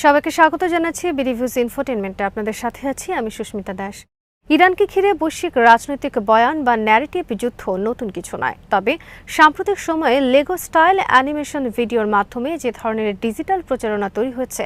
সবাইকে স্বাগত জানাচ্ছি বিডিভিউজ ইনফোটেইনমেন্টে। আপনাদের সাথে আছি আমি সুস্মিতা দাস। ইরানকে ঘিরে বৈশ্বিক রাজনৈতিক বয়ান বা ন্যারেটিভ যুদ্ধ নতুন কিছু নয়, তবে সাম্প্রতিক সময়ে লেগো স্টাইল অ্যানিমেশন ভিডিওর মাধ্যমে যে ধরনের ডিজিটাল প্রচারণা তৈরি হয়েছে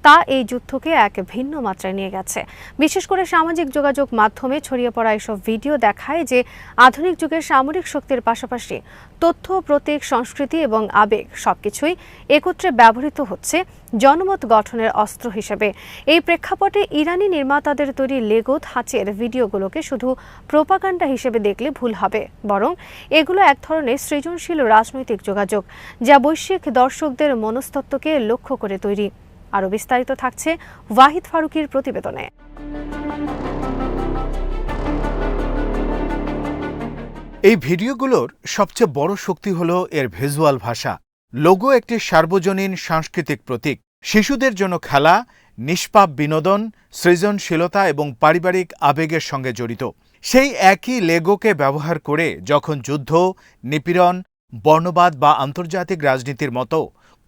তা এই যুদ্ধকে এক ভিন্ন মাত্রায় নিয়ে গেছে। বিশেষ করে সামাজিক যোগাযোগ মাধ্যমে ছড়িয়ে পড়া এসব ভিডিও দেখায় যে আধুনিক যুগের সামরিক শক্তির পাশাপাশি তথ্য, প্রতীক, সংস্কৃতি এবং আবেগ সবকিছুই একত্রে ব্যবহৃত হচ্ছে জনমত গঠনের অস্ত্র হিসেবে। এই প্রেক্ষাপটে ইরানি নির্মাতাদের তৈরি লেগো ধাঁচের ভিডিওগুলোকে শুধু প্রোপাগান্ডা হিসেবে দেখলে ভুল হবে, বরং এগুলো এক ধরনের সৃজনশীল রাজনৈতিক যোগাযোগ যা বৈশ্বিক দর্শকদের মনস্তত্ত্বকে লক্ষ্য করে তৈরি। আরও বিস্তারিত থাকছে ওয়াহিদ ফারুকীর প্রতিবেদনে। এই ভিডিওগুলোর সবচেয়ে বড় শক্তি হল এর ভিজুয়াল ভাষা। লোগো একটি সার্বজনীন সাংস্কৃতিক প্রতীক। শিশুদের জন্য খেলা, নিষ্পাপ বিনোদন, সৃজনশীলতা এবং পারিবারিক আবেগের সঙ্গে জড়িত। সেই একই লেগোকে ব্যবহার করে যখন যুদ্ধ, নিপীড়ন, বর্ণবাদ বা আন্তর্জাতিক রাজনীতির মতো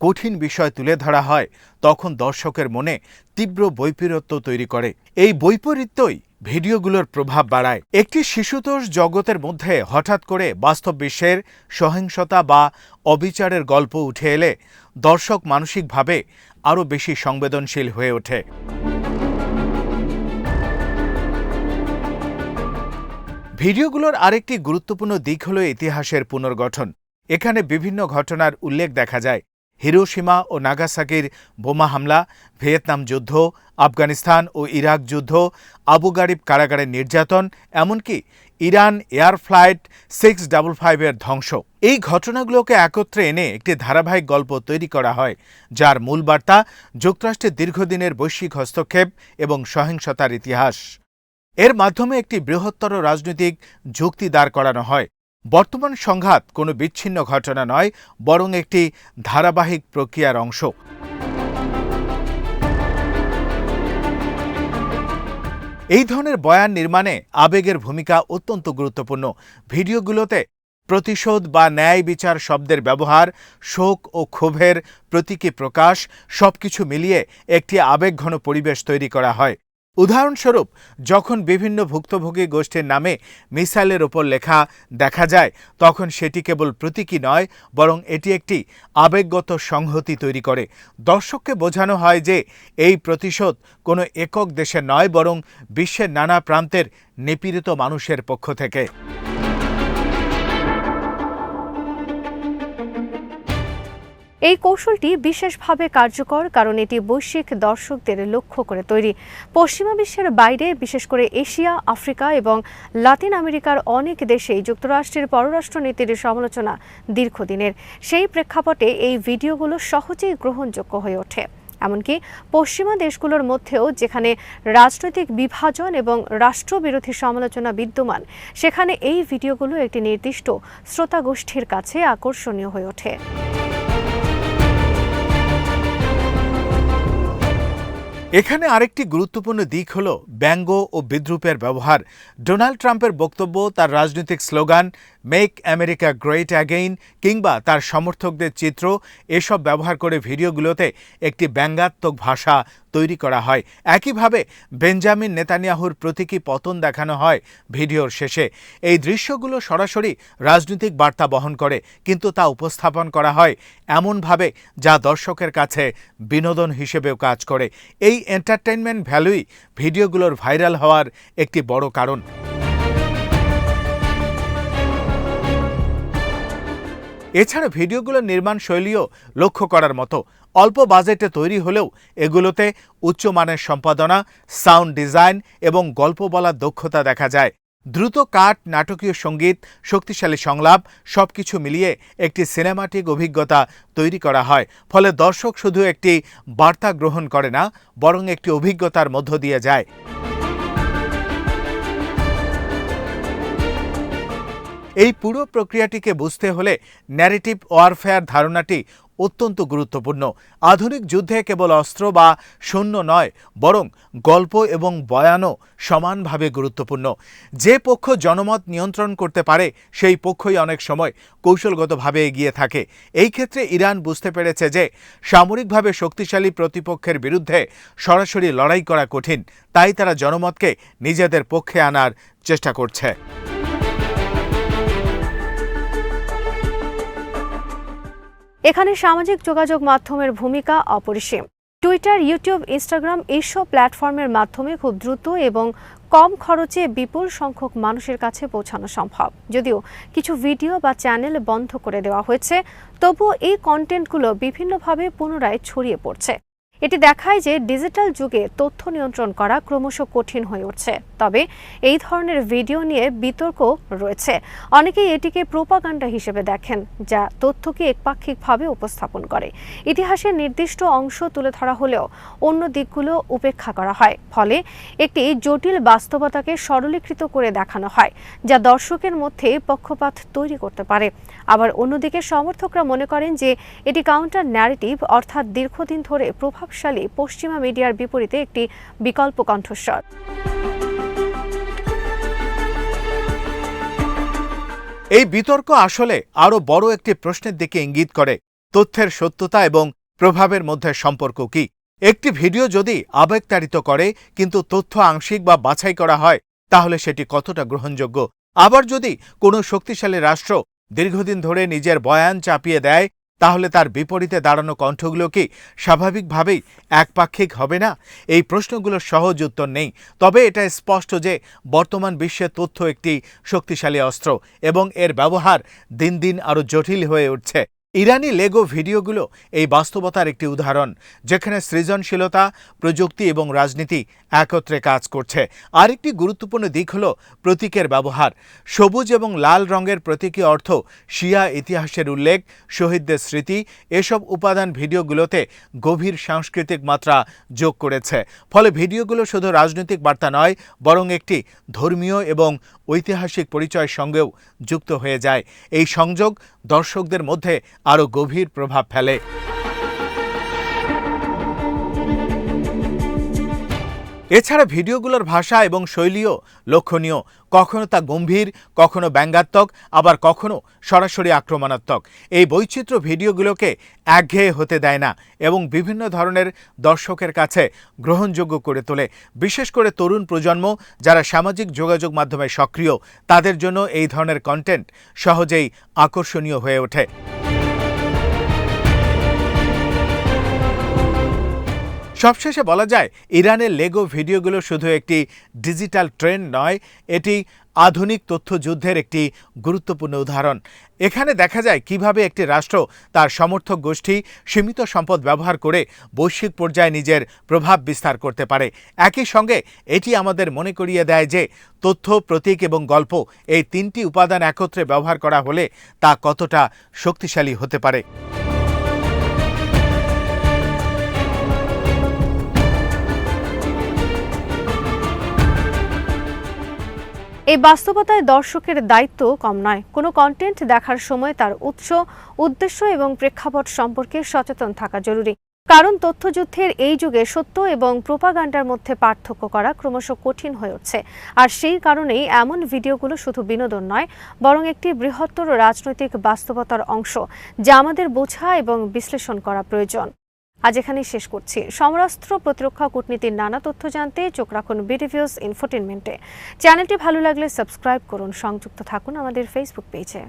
কঠিন বিষয় তুলে ধরা হয়, তখন দর্শকের মনে তীব্র বৈপরীত্য তৈরি করে। এই বৈপরীত্যই ভিডিওগুলোর প্রভাব বাড়ায়। একটি শিশুতোষ জগতের মধ্যে হঠাৎ করে বাস্তব বিশ্বের সহিংসতা বা অবিচারের গল্প উঠে এলে দর্শক মানসিকভাবে আরও বেশি সংবেদনশীল হয়ে ওঠে। ভিডিওগুলোর আরেকটি গুরুত্বপূর্ণ দিক হল ইতিহাসের পুনর্গঠন। এখানে বিভিন্ন ঘটনার উল্লেখ দেখা যায়। হিরোশিমা ও নাগাসাকির বোমা হামলা, ভিয়েতনাম যুদ্ধ, আফগানিস্তান ও ইরাক যুদ্ধ, আবু গারিব কারাগারের নির্যাতন, এমনকি ইরান এয়ার ফ্লাইট 655-এর ধ্বংস। এই ঘটনাগুলোকে একত্রে এনে একটি ধারাবাহিক গল্প তৈরি করা হয়, যার মূল বার্তা যুক্তরাষ্ট্রের দীর্ঘদিনের বৈশ্বিক হস্তক্ষেপ এবং সহিংসতার ইতিহাস। এর মাধ্যমে একটি বৃহত্তর রাজনৈতিক যুক্তি দাঁড় করানো হয়। বর্তমান সংঘাত কোনো বিচ্ছিন্ন ঘটনা নয়, বরং একটি ধারাবাহিক প্রক্রিয়ার অংশ। এই ধরনের বয়ান নির্মাণে আবেগের ভূমিকা অত্যন্ত গুরুত্বপূর্ণ। ভিডিওগুলোতে প্রতিশোধ বা ন্যায় বিচার শব্দের ব্যবহার, শোক ও ক্ষোভের প্রতীকী প্রকাশ সবকিছু মিলিয়ে একটি আবেগঘন পরিবেশ তৈরি করা হয়। উদাহরণস্বরূপ, যখন বিভিন্ন ভুক্তভোগী গোষ্ঠীর নামে মিসাইলের ওপর লেখা দেখা যায়, তখন সেটি কেবল প্রতীকী নয়, বরং এটি একটি আবেগগত সংহতি তৈরি করে। দর্শককে বোঝানো হয় যে এই প্রতিশোধ কোনো একক দেশের নয়, বরং বিশ্বের নানা প্রান্তের নিপীড়িত মানুষের পক্ষ থেকে। এই কৌশলটি বিশেষভাবে কার্যকর কারণ এটি বৈশ্বিক দর্শকদের লক্ষ্য করে তৈরি। পশ্চিমা বিশ্বের বাইরে, বিশেষ করে এশিয়া, আফ্রিকা এবং লাতিন আমেরিকার অনেক দেশেই যুক্তরাষ্ট্রের পররাষ্ট্রনীতির সমালোচনা দীর্ঘদিনের। সেই প্রেক্ষাপটে এই ভিডিওগুলো সহজেই গ্রহণযোগ্য হয়ে ওঠে। এমনকি পশ্চিমা দেশগুলোর মধ্যেও যেখানে রাজনৈতিক বিভাজন এবং রাষ্ট্রবিরোধী সমালোচনা বিদ্যমান, সেখানে এই ভিডিওগুলো একটি নির্দিষ্ট শ্রোতাগোষ্ঠীর কাছে আকর্ষণীয় হয়ে ওঠে। এখানে আরেকটি গুরুত্বপূর্ণ দিক হল ব্যঙ্গ ও বিদ্রূপের ব্যবহার। ডোনাল্ড ট্রাম্পের বক্তব্য, তার রাজনৈতিক slogan make America great again কিংবা তার সমর্থকদের চিত্র, এসব ব্যবহার করে ভিডিওগুলোতে একটি ব্যঙ্গাত্মক ভাষা তৈরি করা হয়। একইভাবে বেঞ্জামিন নেতানিয়াহুর প্রতীকী পতন দেখানো হয় ভিডিওর শেষে। এই দৃশ্যগুলো সরাসরি রাজনৈতিক বার্তা বহন করে, কিন্তু তা উপস্থাপন করা হয় এমনভাবে যা দর্শকের কাছে বিনোদন হিসেবেও কাজ করে। এই এন্টারটেইনমেন্ট ভ্যালুই ভিডিওগুলোর ভাইরাল হওয়ার একটি বড় কারণ। এছাড়া ভিডিওগুলোর নির্মাণ শৈলীও লক্ষ্য করার মতো। অল্প বাজেটে তৈরি হলেও এগুলোতে উচ্চমানের সম্পাদনা, সাউন্ড ডিজাইন এবং গল্প বলার দক্ষতা দেখা যায়। দ্রুত কাট, নাটকীয় সঙ্গীত, শক্তিশালী সংলাপ সবকিছু মিলিয়ে একটি সিনেমাটিক অভিজ্ঞতা তৈরি করা হয়। ফলে দর্শক শুধু একটি বার্তা গ্রহণ করে না, বরং একটি অভিজ্ঞতার মধ্য দিয়ে যায়। এই পুরো প্রক্রিয়াটিকে বুঝতে হলে ন্যারেটিভ ওয়ারফেয়ার ধারণাটি অত্যন্ত গুরুত্বপূর্ণ। আধুনিক যুদ্ধে কেবল অস্ত্র বা সৈন্য নয়, বরং গল্প এবং বয়ানও সমানভাবে গুরুত্বপূর্ণ। যে পক্ষ জনমত নিয়ন্ত্রণ করতে পারে সেই পক্ষই অনেক সময় কৌশলগতভাবে এগিয়ে থাকে। এই ক্ষেত্রে ইরান বুঝতে পেরেছে যে সামরিকভাবে শক্তিশালী প্রতিপক্ষের বিরুদ্ধে সরাসরি লড়াই করা কঠিন, তাই তারা জনমতকে নিজেদের পক্ষে আনার চেষ্টা করছে। এখানে সামাজিক যোগাযোগ মাধ্যমের ভূমিকা অপরিসীম। টুইটার, ইউটিউব, ইনস্টাগ্রাম এইসব প্ল্যাটফর্মের মাধ্যমে খুব দ্রুত এবং কম খরচে বিপুল সংখ্যক মানুষের কাছে পৌঁছানো সম্ভব। যদিও কিছু ভিডিও বা চ্যানেল বন্ধ করে দেওয়া হয়েছে, তবুও এই কন্টেন্টগুলো বিভিন্নভাবে পুনরায় ছড়িয়ে পড়ছে। এটি দেখায় যে ডিজিটাল যুগে তথ্য নিয়ন্ত্রণ করা ক্রমশ কঠিন হয়ে উঠছে। তবে এই ধরনের ভিডিও নিয়ে বিতর্ক রয়েছে। অনেকেই এটিকে প্রোপাগান্ডা হিসেবে দেখেন, যা তথ্যকে একপাক্ষিকভাবে উপস্থাপন করে। ইতিহাসের নির্দিষ্ট অংশ তুলে ধরা হলেও অন্য দিকগুলো উপেক্ষা করা হয়। ফলে একটি জটিল বাস্তবতাকে সরলীকৃত করে দেখানো হয়, যা দর্শকের মধ্যে পক্ষপাত তৈরি করতে পারে। আবার অন্যদিকে সমর্থকরা মনে করেন যে এটি কাউন্টার ন্যারেটিভ, অর্থাৎ দীর্ঘদিন ধরে প্রভাবশালী পশ্চিমা মিডিয়ার বিপরীতে একটি বিকল্প কণ্ঠস্বর। এই বিতর্ক আসলে আরও বড় একটি প্রশ্নের দিকে ইঙ্গিত করে। তথ্যের সত্যতা এবং প্রভাবের মধ্যে সম্পর্ক কি? একটি ভিডিও যদি আবেগতাড়িত করে কিন্তু তথ্য আংশিক বা বাছাই করা হয়, তাহলে সেটি কতটা গ্রহণযোগ্য? আবার যদি কোনো শক্তিশালী রাষ্ট্র দীর্ঘদিন ধরে নিজের বয়ান চাপিয়ে দেয়, তাহলে তার বিপরীতে দাঁড়ানো কণ্ঠগুলো কি স্বাভাবিকভাবেই একপাক্ষিক হবে না? এই প্রশ্নগুলোর সহজ উত্তর নেই, তবে এটা স্পষ্ট যে বর্তমান বিশ্বে তথ্য একটি শক্তিশালী অস্ত্র এবং এর ব্যবহার দিন দিন আরও জটিল হয়ে উঠছে। ইরানি লেগো ভিডিওগুলো এই বাস্তবতার একটি উদাহরণ, যেখানে সৃজনশীলতা, প্রযুক্তি এবং রাজনীতি একত্রে কাজ করছে। আরেকটি গুরুত্বপূর্ণ দিক হল প্রতীকের ব্যবহার। সবুজ এবং লাল রঙের প্রতীকী অর্থ, শিয়া ইতিহাসের উল্লেখ, শহীদদের স্মৃতি, এসব উপাদান ভিডিওগুলোতে গভীর সাংস্কৃতিক মাত্রা যোগ করেছে। ফলে ভিডিওগুলো শুধু রাজনৈতিক বার্তা নয়, বরং একটি ধর্মীয় এবং ঐতিহাসিক পরিচয়ের সঙ্গেও যুক্ত হয়ে যায়। এই সংযোগ দর্শকদের মধ্যে আরও গভীর প্রভাব ফেলে। এছাড়া ভিডিওগুলোর ভাষা এবং শৈলীও লক্ষণীয়। কখনো তা গম্ভীর, কখনো ব্যঙ্গাত্মক, আবার কখনো সরাসরি আক্রমণাত্মক। এই বৈচিত্র্য ভিডিওগুলোকে একঘেয়ে হতে দেয় না এবং বিভিন্ন ধরনের দর্শকের কাছে গ্রহণযোগ্য করে তোলে। বিশেষ করে তরুণ প্রজন্ম, যারা সামাজিক যোগাযোগ মাধ্যমে সক্রিয়, তাদের জন্য এই ধরনের কন্টেন্ট সহজেই আকর্ষণীয় হয়ে ওঠে। সবশেষে বলা যায়, ইরানের লেগো ভিডিওগুলো শুধু একটি ডিজিটাল ট্রেন্ড নয়, এটি আধুনিক তথ্যযুদ্ধের একটি গুরুত্বপূর্ণ উদাহরণ। এখানে দেখা যায় কিভাবে একটি রাষ্ট্র তার সমর্থক গোষ্ঠী, সীমিত সম্পদ ব্যবহার করে বৈশ্বিক পর্যায়ে নিজের প্রভাব বিস্তার করতে পারে। একই সঙ্গে এটি আমাদের মনে করিয়ে দেয় যে তথ্য, প্রতীক এবং গল্প, এই তিনটি উপাদান একত্রে ব্যবহার করা হলে তা কতটা শক্তিশালী হতে পারে। এই বাস্তবতায় দর্শকের দায়িত্ব কম নয়। কোনো কন্টেন্ট দেখার সময় তার উৎস, উদ্দেশ্য এবং প্রেক্ষাপট সম্পর্কে সচেতন থাকা জরুরি। কারণ তথ্যযুদ্ধের এই যুগে সত্য এবং প্রোপাগান্ডার মধ্যে পার্থক্য করা ক্রমশ কঠিন হয়ে উঠছে। আর সেই কারণেই এমন ভিডিওগুলো শুধু বিনোদন নয়, বরং একটি বৃহত্তর রাজনৈতিক বাস্তবতার অংশ, যা আমাদের বোঝা এবং বিশ্লেষণ করা প্রয়োজন। আজ এখানেই শেষ করছি। সমরাস্ত্র, প্রতিরক্ষা, কূটনীতির নানা তথ্য জানতে চোখ রাখুন বিডিভিউজ ইনফোটেইনমেন্টে। চ্যানেলটি ভালো লাগলে সাবস্ক্রাইব করুন, সংযুক্ত থাকুন আমাদের ফেসবুক পেজে।